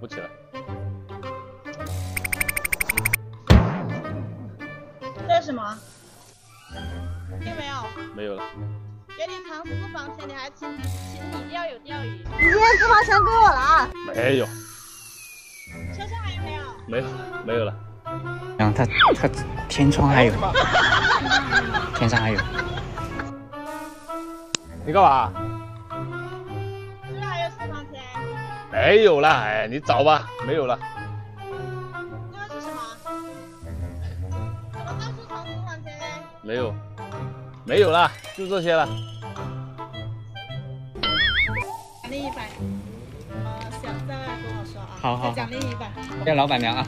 不起来。这是什么？有没有？没有了。给你藏私房钱，你还请你钓友钓鱼？你今天私房钱归我了啊！没有。车上还有没有？没有，没有了。然后他天窗还有，天上还有。你干嘛？是不是还有私房钱？没有了，哎，你找吧，没有了。那是什么？怎么到处藏私房钱嘞？没有，没有了，就这些了。奖励100，想再跟我说啊。好好好，奖励100。跟老板娘啊。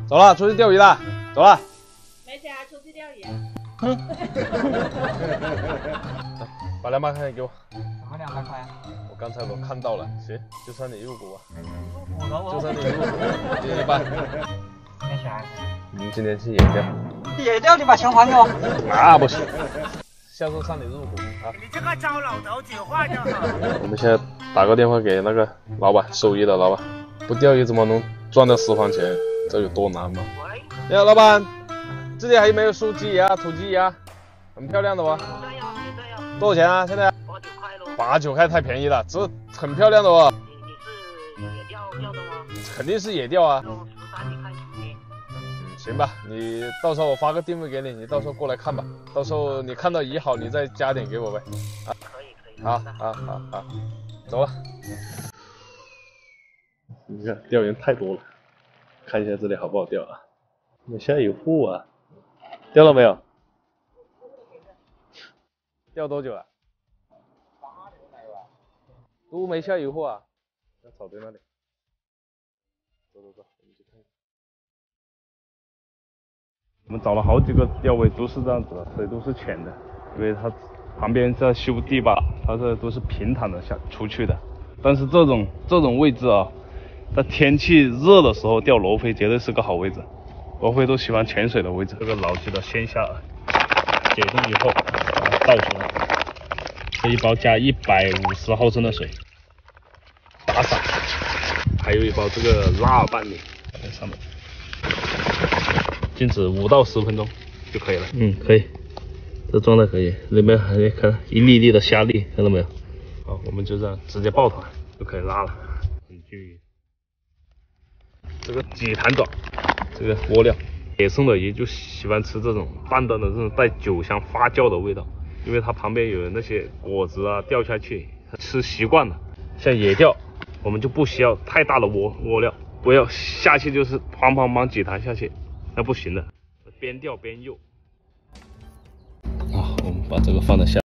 走了，出去钓鱼了，走了。没钱还出去钓鱼？哼。把200块钱给我。什么200块啊？我刚才看到了，行，就算你入股吧。入股了我。就算你入股，给你100。没钱。我们今天去野钓。野钓你把钱还给我。那不行，下次算你入股啊。你这个糟老头子话就好。我们现在打个电话给那个老板，兽医的老板，不钓鱼怎么能赚到私房钱？这有多难吗？你好，老板，这里还有没有树鸡呀、土鸡呀？很漂亮的哦。多少钱啊？现在89块喽。89块太便宜了，这很漂亮的哦。你是野钓钓的吗？肯定是野钓啊。13你看几斤？行吧，你到时候我发个定位给你，你到时候过来看吧。到时候你看到鱼好，你再加点给我呗。啊，可以。好，走了。你看钓人太多了，看一下这里好不好钓啊？你现在有货啊？钓了没有？钓多久了？都没下油货啊？在草堆那里。走，我们去看。我们找了好几个钓位，都是这样子的，水都是浅的，因为它旁边在修堤坝，它这都是平坦的下出去的。但是这种位置啊，在天气热的时候钓罗非绝对是个好位置。罗非都喜欢潜水的位置。这个老鸡的鲜虾解冻以后，把它倒出来，这一包加150毫升的水，打散，还有一包这个辣拌米在上面，静止5到10分钟就可以了。可以，这状态可以。里面还看一粒粒的虾粒，看到没有？好，我们就这样直接抱团就可以拉了。很均匀。这个鲫弹爪，这个窝料，野生的鱼就喜欢吃这种淡淡的这种带酒香发酵的味道，因为它旁边有那些果子啊掉下去，它吃习惯了。像野钓，我们就不需要太大的窝料，不要下去就是砰鲫弹下去，那不行的，边钓边诱。好，我们把这个放在下。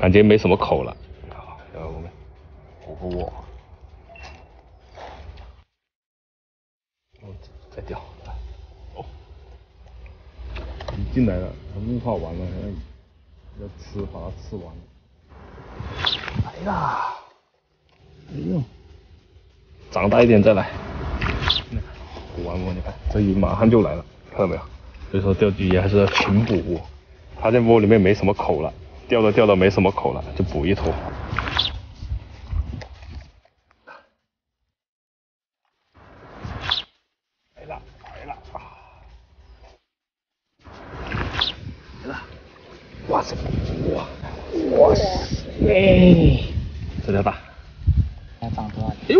感觉没什么口了。好，然后我们补个窝。再钓。哦，已进来了，它雾化完了，要吃，把它吃完。来啦！哎呦，长大一点再来。补完窝，你看这鱼马上就来了，看到没有？所以说钓具也还是要勤补窝。它这窝里面没什么口了，钓到没什么口了，就补一坨。来了，哇塞，哇塞，这条大。要长多少？哎呦！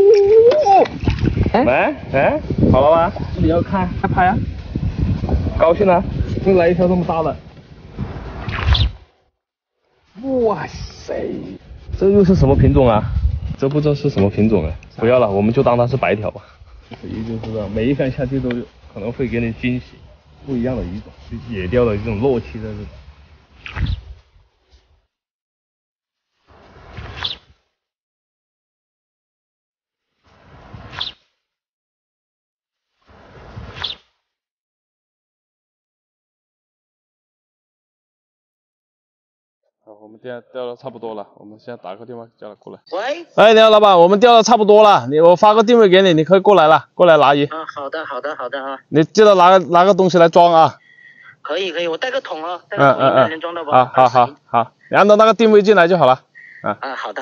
哎，好了吧？你要看拍啊！高兴了，又来一条这么大的。哇塞，这又是什么品种啊？这不知道是什么品种哎。不要了，我们就当它是白条吧。鱼就是这样，每一竿下去都可能会给你惊喜，不一样的鱼种，就野钓的这种默契的这种。好，我们钓的差不多了，我们现在打个电话叫他过来。喂，哎，你好，老板，我们钓的差不多了，我发个定位给你，你可以过来了，过来拿鱼。啊，好的啊，你记得拿个东西来装啊。可以，我带个桶哦，带个桶应该能装到吧？好，你按照那个定位进来就好了。啊，好的。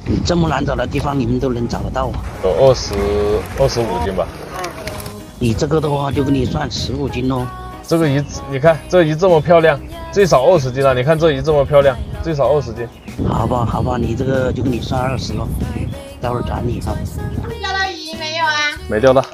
你这么难找的地方，你们都能找得到啊？有25斤吧。你这个的话，就给你算15斤哦。这个鱼，你看这鱼这么漂亮，最少20斤了。你看这鱼这么漂亮，最少20斤。好吧，你这个就给你算20了，待会儿转你啊。钓到鱼没有啊？没钓到。